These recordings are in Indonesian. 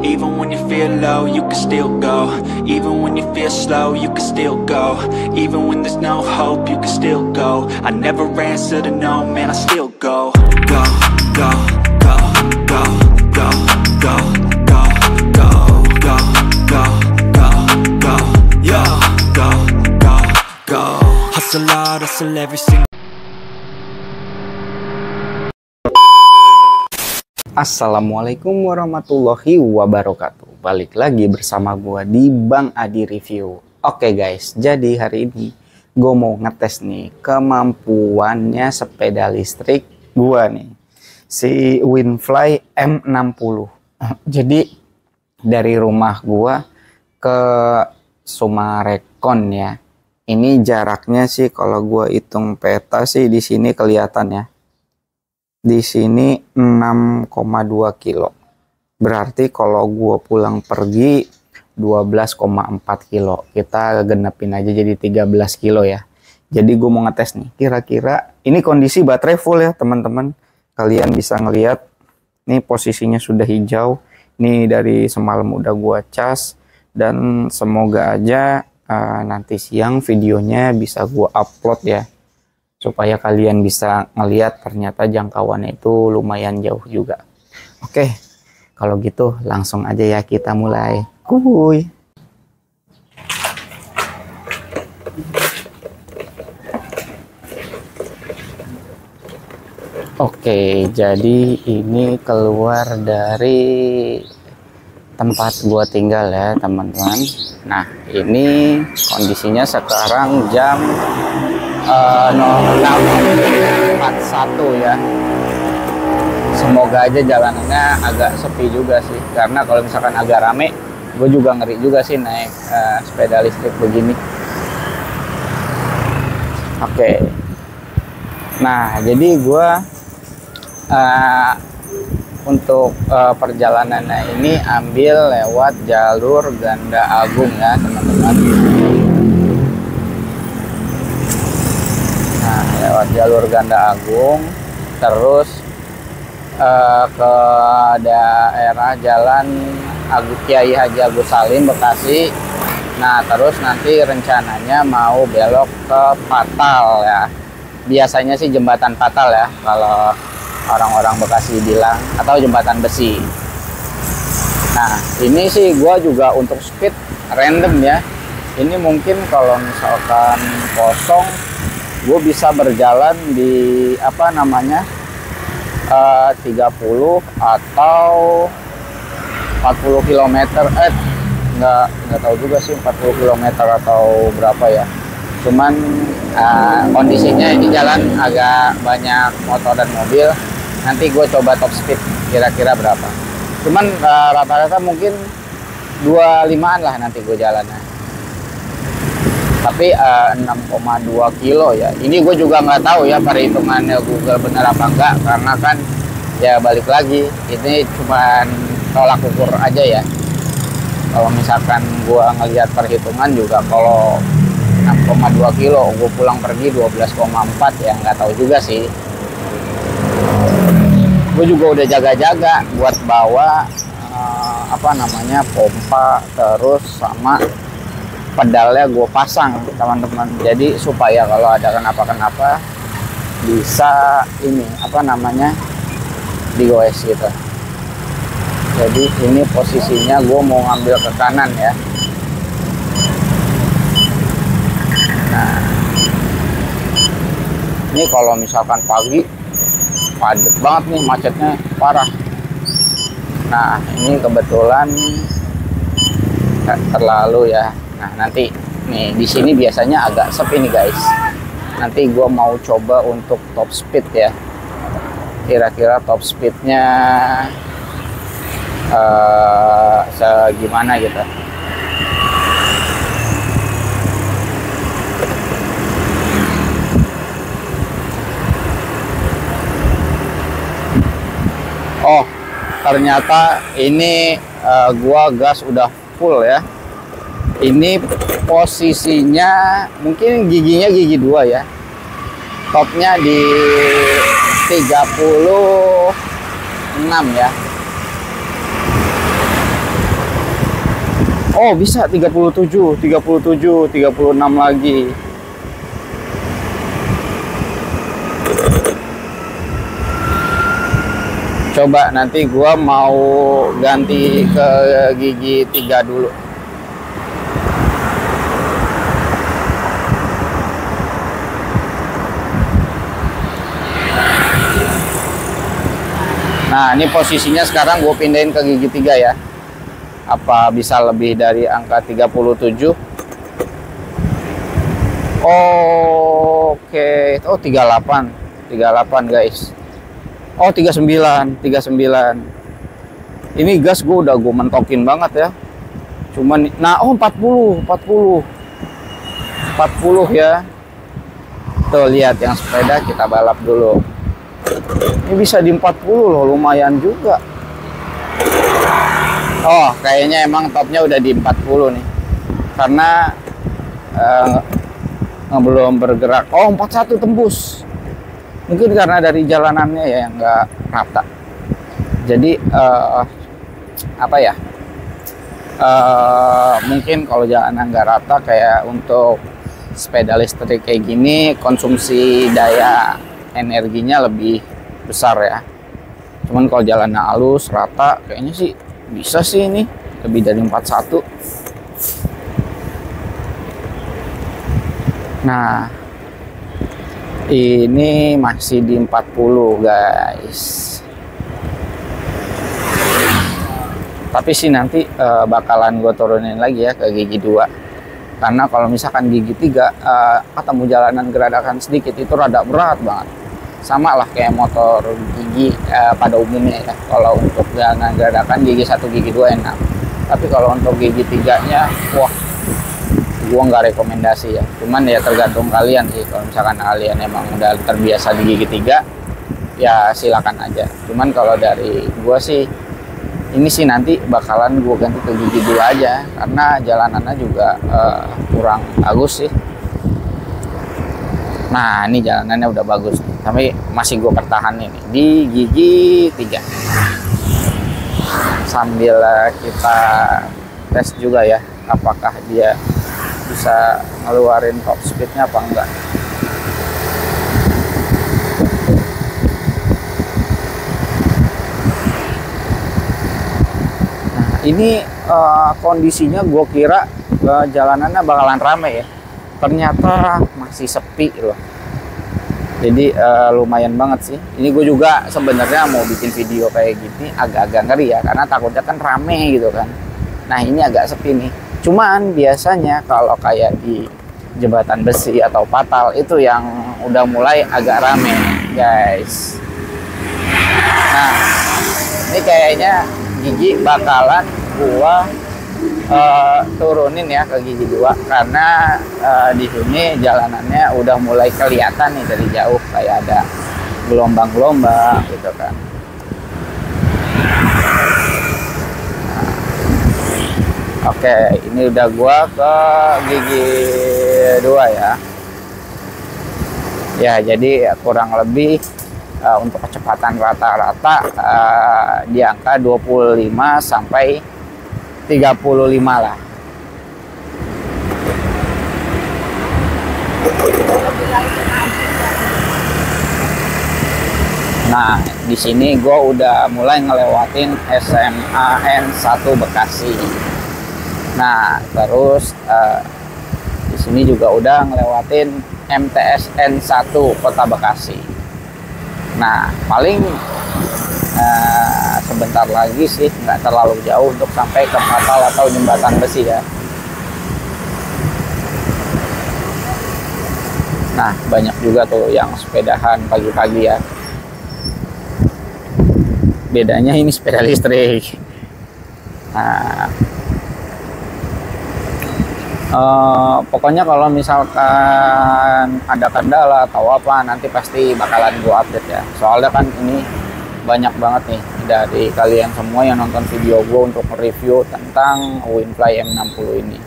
Even when you feel low, you can still go. Even when you feel slow, you can still go. Even when there's no hope, you can still go. I never answer to no, man, I still go. Go, go, go, go, go, go, go, go, go, go, go, go, yo, go, go, go. Hustle hard, hustle every single. Assalamualaikum warahmatullahi wabarakatuh. Balik lagi bersama gua di Bang Adi Review. Oke guys, jadi hari ini gue mau ngetes nih kemampuannya sepeda listrik gua nih, si Winfly M60. Jadi dari rumah gua ke Sumarekon ya. Ini jaraknya sih kalau gua hitung peta sih di sini kelihatan ya. Di sini 6,2 kilo. Berarti kalau gue pulang pergi 12,4 kilo. Kita genepin aja jadi 13 kilo ya. Jadi gue mau ngetes nih. Kira-kira ini kondisi baterai full ya teman-teman. Kalian bisa ngelihat. Nih posisinya sudah hijau. Ini dari semalam udah gue cas. Dan semoga aja nanti siang videonya bisa gue upload ya. Supaya kalian bisa ngelihat ternyata jangkauannya itu lumayan jauh juga. Oke, kalau gitu langsung aja ya kita mulai. Kuy. Oke, jadi ini keluar dari tempat gua tinggal ya teman-teman. Nah, ini kondisinya sekarang jam 06.41 ya. Semoga aja jalanannya agak sepi juga sih, karena kalau misalkan agak rame gue juga ngeri juga sih naik sepeda listrik begini. Oke. Nah jadi gue untuk perjalanannya ini ambil lewat jalur Ganda Agung ya teman-teman. Lewat jalur Ganda Agung, terus ke daerah Jalan Kiai Haji Agus Salim Bekasi. Nah terus nanti rencananya mau belok ke Patal ya. Biasanya sih jembatan Patal ya kalau orang-orang Bekasi bilang, atau jembatan besi. Nah ini sih gua juga untuk speed random ya. Ini mungkin kalau misalkan kosong gue bisa berjalan di 30 atau 40 km. Nggak tahu juga sih 40 km atau berapa ya. Cuman kondisinya ini jalan agak banyak motor dan mobil. Nanti gue coba top speed kira-kira berapa. Cuman rata-rata mungkin 25an lah nanti gue jalannya. Tapi 6,2 kilo ya. Ini gue juga nggak tahu ya perhitungannya Google benar apa enggak, karena kan ya balik lagi ini cuman tolak ukur aja ya. Kalau misalkan gue ngelihat perhitungan juga, kalau 6,2 kilo gue pulang pergi 12,4 ya nggak tahu juga sih. Gue juga udah jaga-jaga buat bawa pompa, terus sama pedalnya gue pasang teman-teman, jadi supaya kalau ada kenapa-kenapa bisa digoes gitu. Jadi ini posisinya gue mau ngambil ke kanan ya. Nah ini kalau misalkan pagi padat banget nih, macetnya parah. Nah ini kebetulan nggak terlalu ya. Nah nanti nih di sini biasanya agak sepi nih guys. Nanti gue mau coba untuk top speed ya. Kira-kira top speednya segimana gitu. Oh ternyata ini gua gas udah full ya. Ini posisinya mungkin giginya gigi 2 ya. Topnya di 36 ya. Oh bisa 37, 36 lagi. Coba nanti gua mau ganti ke gigi 3 dulu. Nah ini posisinya sekarang gue pindahin ke gigi 3 ya. Apa bisa lebih dari angka 37? Oke. Oh 38 guys. Oh 39. Ini gas gue mentokin banget ya. Cuman nah 40 ya. Tuh lihat yang sepeda, kita balap dulu. Ini bisa di 40 loh, lumayan juga. Oh kayaknya emang topnya udah di 40 nih, karena belum bergerak. Oh 41 tembus. Mungkin karena dari jalanannya ya yang nggak rata. Jadi apa ya, mungkin kalau jalanan nggak rata kayak untuk sepeda listrik kayak gini, konsumsi daya energinya lebih besar ya. Cuman kalau jalannya halus rata kayaknya sih bisa sih ini lebih dari 41. Nah ini masih di 40 guys. Tapi sih nanti bakalan gue turunin lagi ya ke gigi 2. Karena kalau misalkan gigi 3 ketemu jalanan geradakan sedikit itu rada berat banget. Sama lah kayak motor gigi pada umumnya ya. Kalau untuk jalanan geradakan gigi 1 gigi 2 enak. Tapi kalau untuk gigi 3-nya wah gua nggak rekomendasi ya. Cuman ya tergantung kalian sih. Kalau misalkan kalian emang udah terbiasa di gigi 3 ya silakan aja. Cuman kalau dari gua sih ini sih nanti bakalan gua ganti ke gigi 2 aja, karena jalanannya juga kurang bagus sih. Nah ini jalanannya udah bagus nih, tapi masih gue pertahanin nih di gigi 3 sambil kita tes juga ya apakah dia bisa ngeluarin top speednya apa enggak. Nah ini kondisinya gue kira jalanannya bakalan rame ya, ternyata masih sepi loh. Jadi lumayan banget sih. Ini gue juga sebenarnya mau bikin video kayak gini agak-agak ngeri ya, karena takutnya kan rame gitu kan. Nah ini agak sepi nih. Cuman biasanya kalau kayak di jembatan besi atau patal itu yang udah mulai agak rame guys. Nah ini kayaknya gigi bakalan gua turunin ya ke gigi 2, karena di sini jalanannya udah mulai kelihatan nih dari jauh kayak ada gelombang-gelombang gitu kan. Nah, oke, ini udah gua ke gigi 2 ya. Ya, jadi kurang lebih untuk kecepatan rata-rata di angka 25 sampai 35 lah. Nah, di sini gue udah mulai ngelewatin SMA N1 Bekasi. Nah, terus di sini juga udah ngelewatin MTS N1 Kota Bekasi. Nah, paling sebentar lagi sih, nggak terlalu jauh untuk sampai ke patal atau jembatan besi ya. Nah banyak juga tuh yang sepedahan pagi-pagi ya. Bedanya ini sepeda listrik. Nah pokoknya kalau misalkan ada kendala atau apa nanti pasti bakalan gua update ya. Soalnya kan ini banyak banget nih dari kalian semua yang nonton video gue untuk review tentang Winfly M60 ini.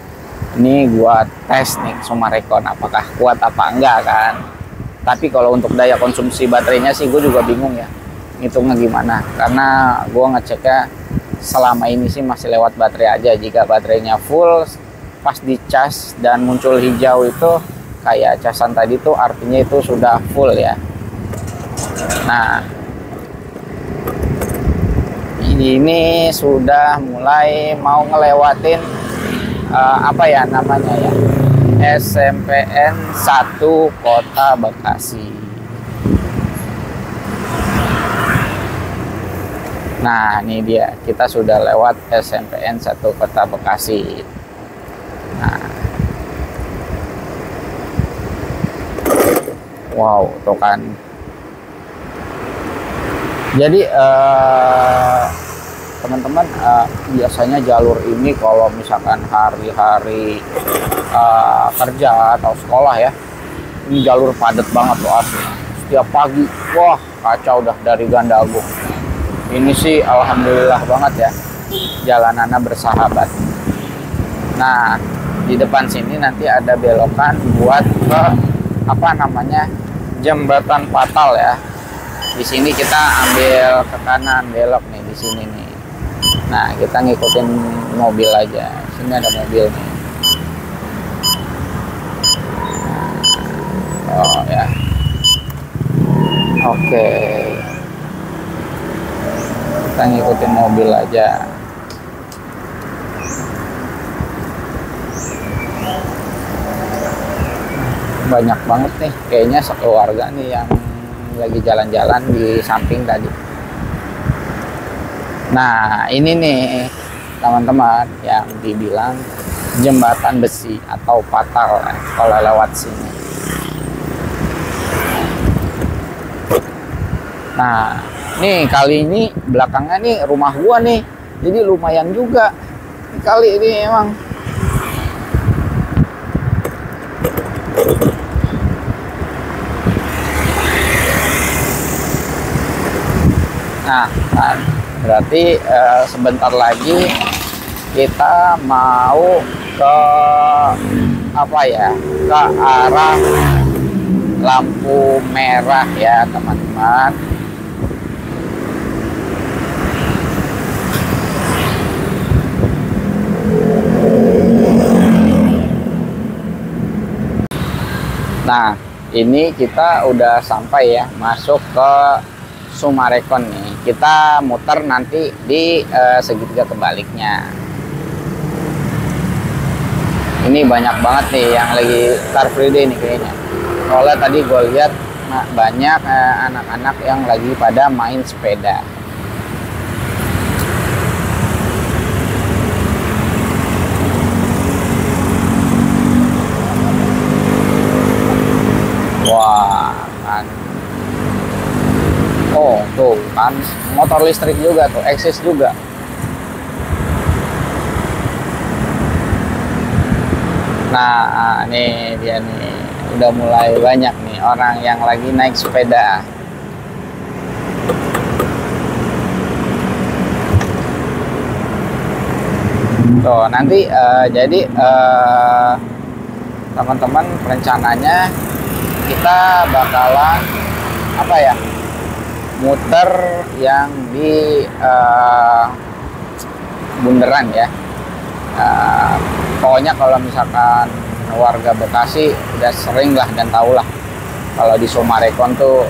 Ini gue tes nih Sumarecon apakah kuat apa enggak kan. Tapi kalau untuk daya konsumsi baterainya sih gue juga bingung ya ngitungnya gimana, karena gue ngeceknya selama ini sih masih lewat baterai aja. Jika baterainya full pas dicas dan muncul hijau itu kayak casan tadi tuh artinya itu sudah full ya. Nah, ini sudah mulai mau ngelewatin apa ya namanya ya, SMPN 1 Kota Bekasi. Nah, ini dia, kita sudah lewat SMPN 1 Kota Bekasi. Nah, wow, tuh kan. Jadi teman-teman, biasanya jalur ini kalau misalkan hari-hari kerja atau sekolah ya, ini jalur padat banget loh asli. Setiap pagi, wah kacau dah dari Gandagung. Ini sih alhamdulillah banget ya, jalanannya bersahabat. Nah, di depan sini nanti ada belokan buat ke apa namanya, jembatan Patal ya. Di sini kita ambil ke kanan, belok nih di sini nih. Nah, kita ngikutin mobil aja. Sini ada mobil nih. Oh ya. Oke. Kita ngikutin mobil aja. Banyak banget nih, kayaknya sekeluarga nih yang lagi jalan-jalan di samping tadi. Nah, ini nih teman-teman yang dibilang jembatan besi atau Patal kalau lewat sini. Nah, nih kali ini belakangnya nih rumah gua nih, jadi lumayan juga kali ini emang. Nah kan, berarti sebentar lagi kita mau ke apa ya, ke arah lampu merah ya teman-teman. Nah, ini kita udah sampai ya, masuk ke Summarecon nih. Kita muter nanti di segitiga kebaliknya. Ini banyak banget nih yang lagi Car Free Day nih kayaknya. Soalnya tadi gue lihat banyak anak-anak yang lagi pada main sepeda. Wah, kan. Oh, tuh kan motor listrik juga tuh, eksis juga. Nah, nih dia nih, udah mulai banyak nih orang yang lagi naik sepeda. Tuh, nanti jadi teman-teman rencananya kita bakalan apa ya, muter yang di bundaran ya. Pokoknya kalau misalkan warga Bekasi udah sering lah dan tau lah kalau di Summarecon tuh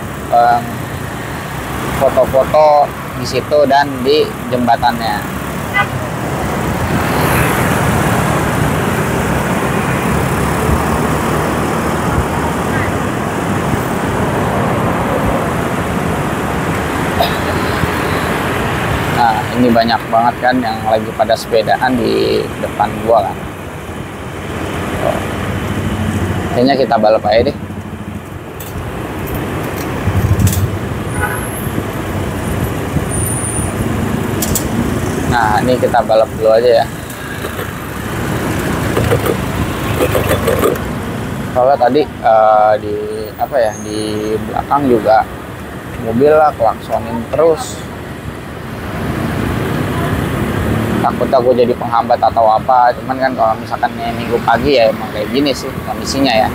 foto-foto di situ dan di jembatannya. Nah, ini banyak banget kan yang lagi pada sepedaan di depan gua kan. Oh. Kayaknya kita balap aja deh. Nah, ini kita balap dulu aja ya. Soalnya tadi di apa ya, di belakang juga mobil lah klaksonin terus. Takutnya gue jadi penghambat atau apa. Cuman kan kalau misalkan minggu pagi ya emang kayak gini sih kondisinya ya.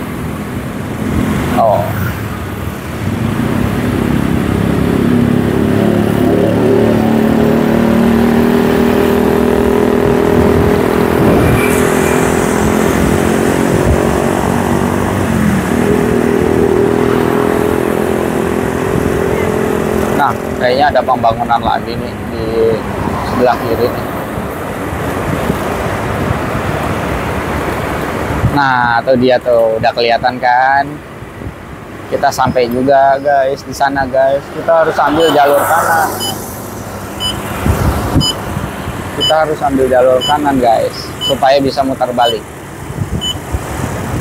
Oh, kayaknya ada pembangunan lagi nih di sebelah kiri nih. Nah, tuh dia tuh, udah kelihatan kan? Kita sampai juga guys di sana guys. Kita harus ambil jalur kanan. Kita harus ambil jalur kanan guys, supaya bisa muter balik.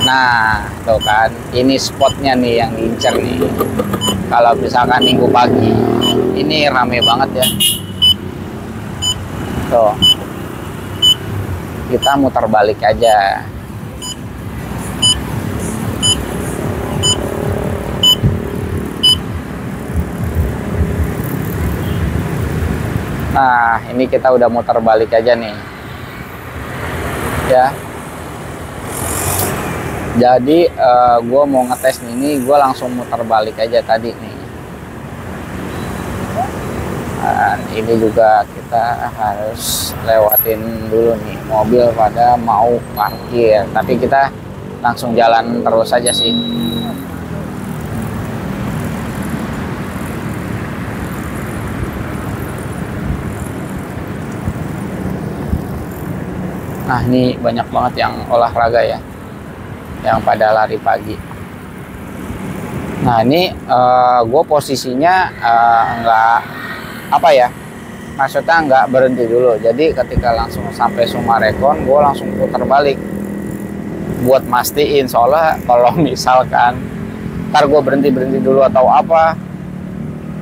Nah, tuh kan, ini spotnya nih yang diincar nih. Kalau misalkan minggu pagi, ini rame banget ya. Tuh, kita muter balik aja. Nah, ini kita udah muter balik aja nih. Ya. Jadi, gue mau ngetes ini, gue langsung muter balik aja tadi nih. Dan ini juga kita harus lewatin dulu nih, mobil pada mau parkir. Tapi kita langsung jalan terus aja sih. Nah, ini banyak banget yang olahraga ya, yang pada lari pagi. Nah, ini gue posisinya nggak apa ya, maksudnya nggak berhenti dulu. Jadi ketika langsung sampai Summarecon, gue langsung putar balik buat mastiin. Soalnya kalau misalkan ntar gue berhenti dulu atau apa,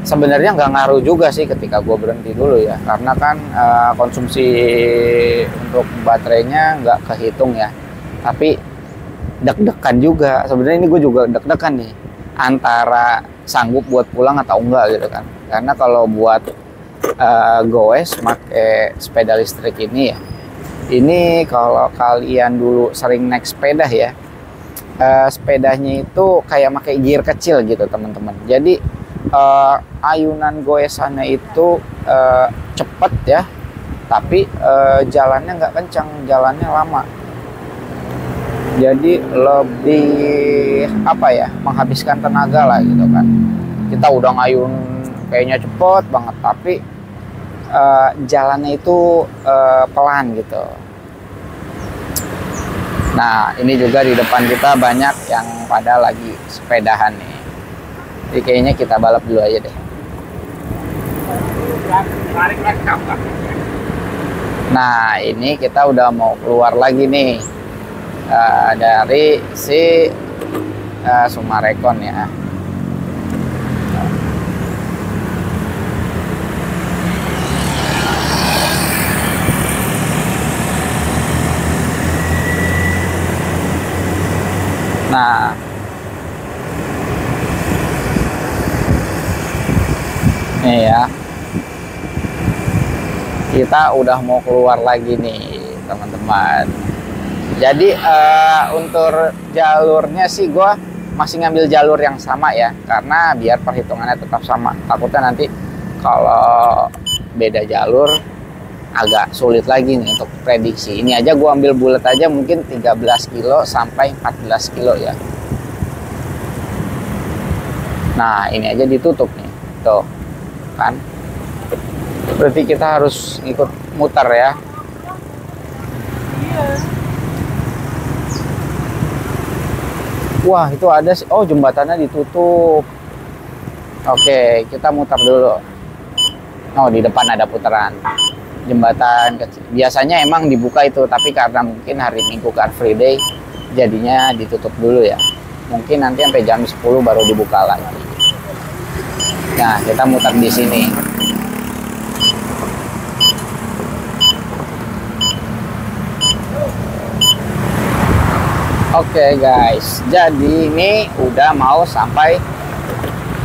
sebenarnya nggak ngaruh juga sih ketika gue berhenti dulu ya, karena kan konsumsi untuk baterainya nggak kehitung ya. Tapi deg-degan juga sebenarnya, ini gue juga deg-degan nih antara sanggup buat pulang atau enggak gitu kan. Karena kalau buat goes pakai sepeda listrik ini ya, ini kalau kalian dulu sering naik sepeda ya, sepedanya itu kayak pakai gear kecil gitu teman-teman. Jadi ayunan goesannya itu cepet ya, tapi jalannya nggak kencang, jalannya lama. Jadi lebih apa ya, menghabiskan tenaga lah gitu kan. Kita udah ngayun kayaknya cepet banget, tapi jalannya itu pelan gitu. Nah, ini juga di depan kita banyak yang pada lagi sepedahan nih. Jadi kayaknya kita balap dulu aja deh. Nah, ini kita udah mau keluar lagi nih dari si Summarecon ya. Nah, nih ya, kita udah mau keluar lagi nih teman-teman. Jadi untuk jalurnya sih gue masih ngambil jalur yang sama ya, karena biar perhitungannya tetap sama. Takutnya nanti kalau beda jalur agak sulit lagi nih untuk prediksi. Ini aja gue ambil bulat aja, mungkin 13 kilo sampai 14 kilo ya. Nah, ini aja ditutup nih, tuh kan. Berarti kita harus ikut muter ya. Wah, itu ada sih. Oh, jembatannya ditutup. Oke, kita muter dulu. Oh, di depan ada putaran jembatan kecil. Biasanya emang dibuka itu, tapi karena mungkin hari Minggu Car Free Day, jadinya ditutup dulu ya. Mungkin nanti sampai jam 10 baru dibuka lagi. Nah, kita muter di sini. Oke guys, jadi ini udah mau sampai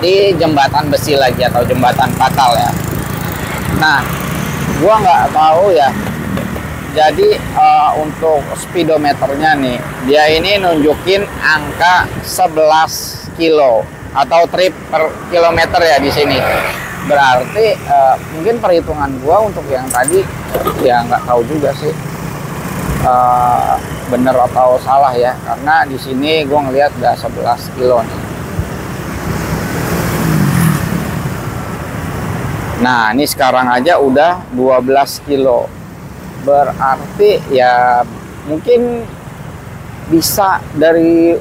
di jembatan besi lagi atau jembatan fatal ya. Nah, gua nggak tahu ya. Jadi untuk speedometernya nih, dia ini nunjukin angka 11 kilo atau trip per kilometer ya di sini. Berarti mungkin perhitungan gua untuk yang tadi ya nggak tahu juga sih. Bener atau salah ya, karena di sini gue ngelihat udah 11 kilo nih. Nah, ini sekarang aja udah 12 kilo. Berarti ya mungkin bisa dari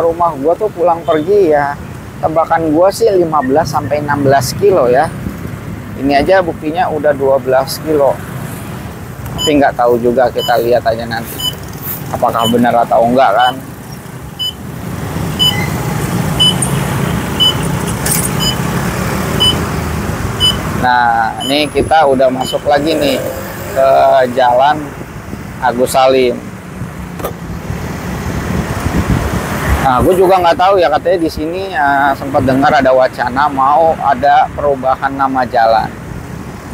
rumah gua tuh pulang pergi ya. Tebakan gua sih 15 sampai 16 kilo ya. Ini aja buktinya udah 12 kilo. Tapi nggak tahu juga, kita lihat aja nanti apakah benar atau enggak kan. Nah, ini kita udah masuk lagi nih ke Jalan Agus Salim. Nah, gue juga nggak tahu ya, katanya di sini sempat dengar ada wacana mau ada perubahan nama jalan.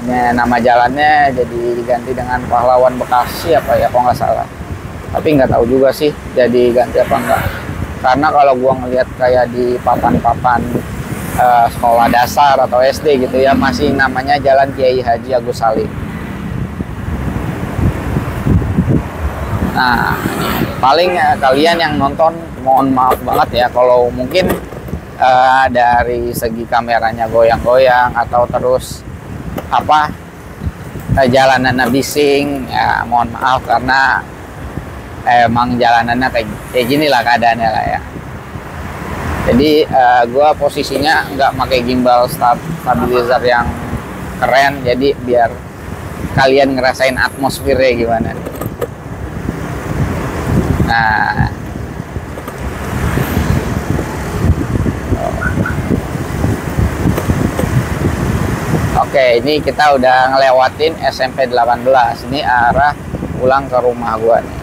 Nah, nama jalannya jadi diganti dengan Pahlawan Bekasi apa ya, kalau nggak salah. Tapi nggak tahu juga sih jadi ganti apa enggak. Karena kalau gua ngelihat kayak di papan-papan sekolah dasar atau SD gitu ya, masih namanya Jalan Kiai Haji Agus Salim. Nah, paling kalian yang nonton mohon maaf banget ya kalau mungkin dari segi kameranya goyang-goyang atau terus jalanannya bising ya, mohon maaf karena emang jalanannya kayak gini lah keadaannya lah ya. Jadi gue posisinya nggak pakai gimbal stabilizer yang keren, jadi biar kalian ngerasain atmosfernya gimana. Nah, oke, ini kita udah ngelewatin SMP 18. Ini arah pulang ke rumah gue nih.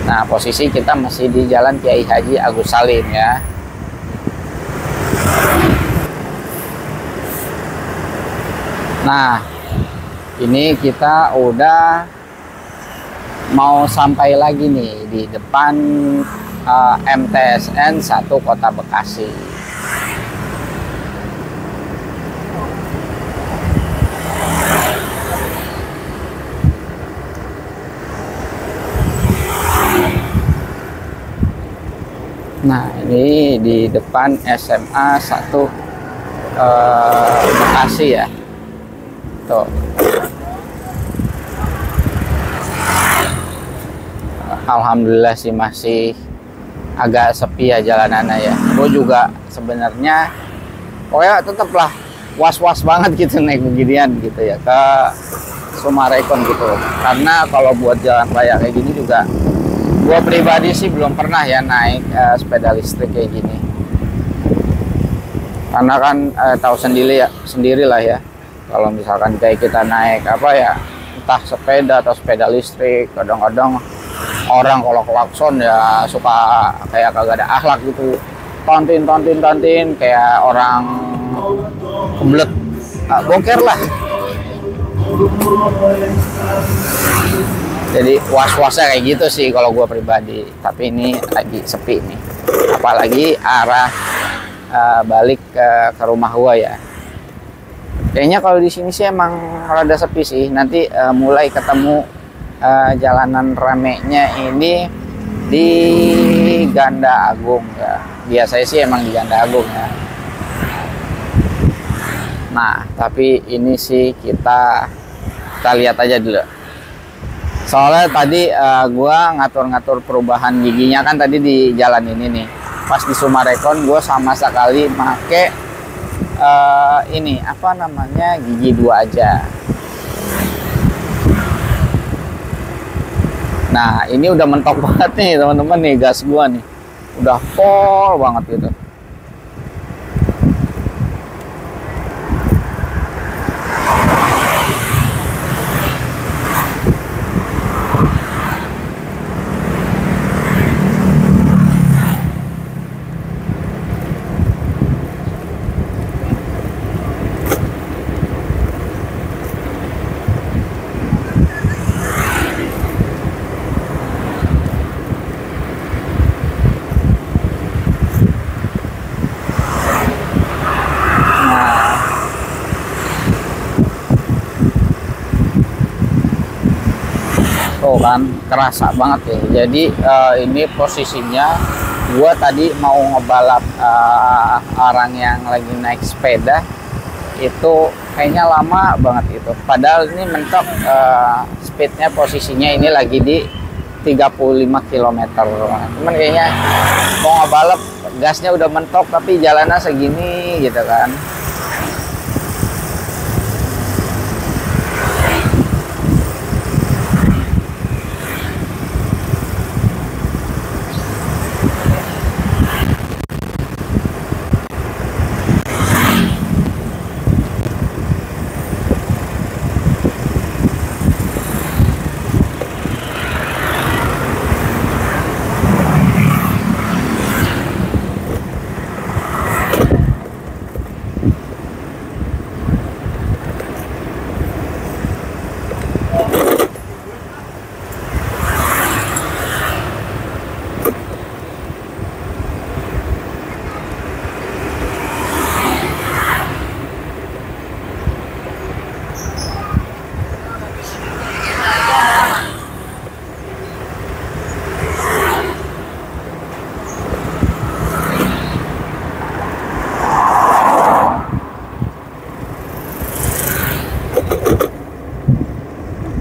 Nah, posisi kita masih di Jalan Kiai Haji Agus Salim ya. Nah, ini kita udah mau sampai lagi nih di depan MTSN 1 Kota Bekasi. Nah, ini di depan SMA 1 Bekasi ya. Tuh. Alhamdulillah sih masih agak sepi ya jalanannya ya. Gue juga sebenarnya pokoknya tetaplah was-was banget gitu naik beginian gitu ya ke Summarecon gitu. Karena kalau buat jalan raya kayak gini juga gue pribadi sih belum pernah ya naik sepeda listrik kayak gini. Karena kan tahu sendirilah ya. Kalau misalkan kayak kita naik entah sepeda atau sepeda listrik, kadang-kadang orang kalau klakson ya suka kayak kagak ada akhlak gitu. Tontin kayak orang kebelet boker lah. Jadi was-wasnya kayak gitu sih kalau gue pribadi. Tapi ini lagi sepi nih. Apalagi arah balik ke rumah gue ya. Kayaknya kalau di sini sih emang rada sepi sih. Nanti mulai ketemu jalanan ramenya ini di Ganda Agung ya. Biasanya sih emang di Ganda Agung ya. Nah, tapi ini sih kita lihat aja dulu. Soalnya tadi gua ngatur-ngatur perubahan giginya kan tadi di jalan ini nih. Pas di Summarecon gua sama sekali make ini gigi 2 aja. Nah, ini udah mentok banget nih teman-teman nih, gas gua nih. Udah pol banget gitu. Kan kerasa banget ya. Jadi ini posisinya Gua tadi mau ngebalap orang yang lagi naik sepeda, itu kayaknya lama banget itu. Padahal ini mentok speednya, posisinya ini lagi di 35 km. Cuman kayaknya mau ngebalap gasnya udah mentok tapi jalannya segini gitu kan.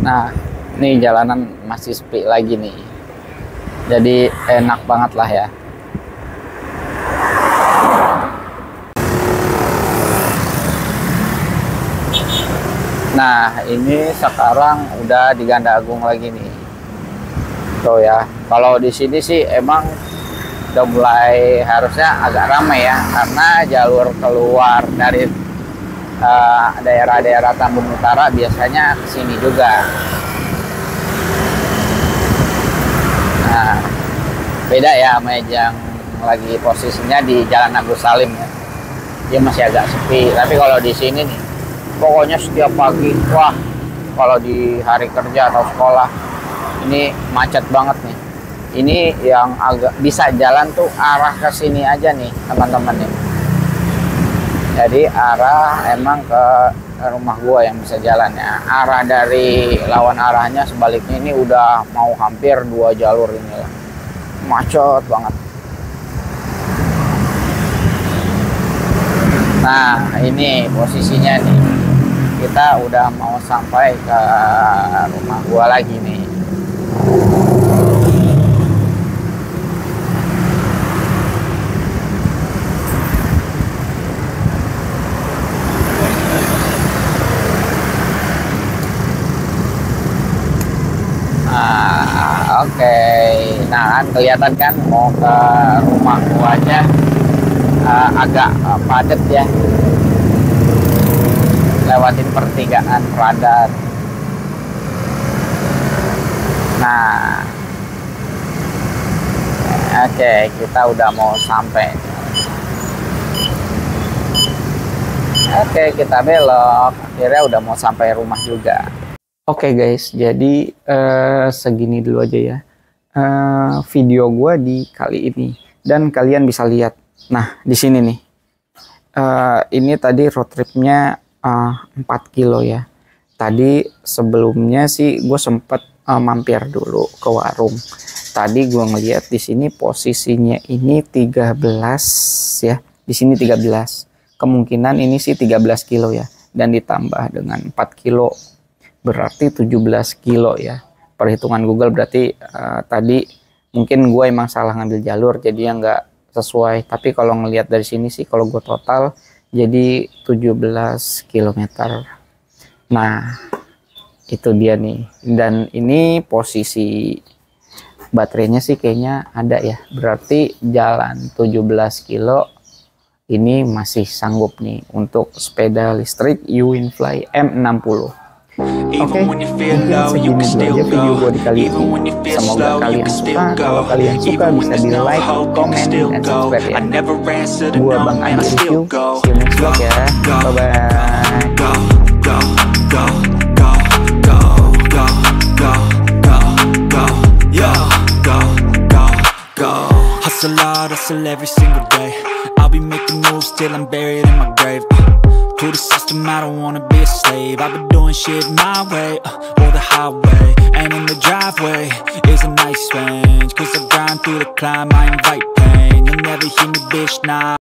Nah, ini jalanan masih sepi lagi nih. Jadi enak banget lah ya. Nah, ini sekarang udah di Ganda Agung lagi nih. Tuh ya. Kalau di sini sih emang udah mulai harusnya agak ramai ya, karena jalur keluar dari daerah-daerah Tambun Utara biasanya kesini juga. Nah, beda ya sama yang lagi posisinya di Jalan Agus Salim ya. Dia masih agak sepi. Tapi kalau di sini nih, pokoknya setiap pagi, wah, kalau di hari kerja atau sekolah, ini macet banget nih. Ini yang agak bisa jalan tuh arah ke sini aja nih, teman-teman nih. Jadi arah emang ke rumah gua yang bisa jalan ya. Arah dari lawan arahnya sebaliknya ini udah mau hampir 2 jalur ini lah. Macet banget. Nah, ini posisinya nih. Kita udah mau sampai ke rumah gua lagi nih. Oke, nah kan kelihatan kan mau ke rumah guanya agak padat ya, lewatin pertigaan radar. Nah, oke, kita udah mau sampai. Oke, kita belok, akhirnya udah mau sampai rumah juga. Oke guys, jadi segini dulu aja ya video gue di kali ini, dan kalian bisa lihat. Nah, di sini nih, ini tadi road tripnya 4 kilo ya. Tadi sebelumnya sih gue sempet mampir dulu ke warung. Tadi gue ngeliat di sini posisinya ini 13 ya. Di sini 13. Kemungkinan ini sih 13 kilo ya, dan ditambah dengan 4 kilo. Berarti 17 kilo ya. Perhitungan Google berarti tadi mungkin gue emang salah ngambil jalur, jadi yang nggak sesuai. Tapi kalau ngelihat dari sini sih, kalau gue total jadi 17 km. Nah, itu dia nih. Dan ini posisi baterainya sih kayaknya ada ya. Berarti jalan 17 kilo ini masih sanggup nih untuk sepeda listrik Uwinfly M60. Oke, mungkin segini dulu aja video gue di kali ini. Semoga kalian suka. Kalau kalian suka bisa di like, komen, dan subscribe ya. Gue Bang Andi Review. See you next vlog ya. Bye-bye. Hustle hard, hustle every single day. I'll be making moves till I'm buried in my grave. To the system, I don't wanna be a slave. I've been doing shit my way, or the highway. And in the driveway is a nice range, cause I grind through the climb, I invite pain. never hear me, bitch, nah.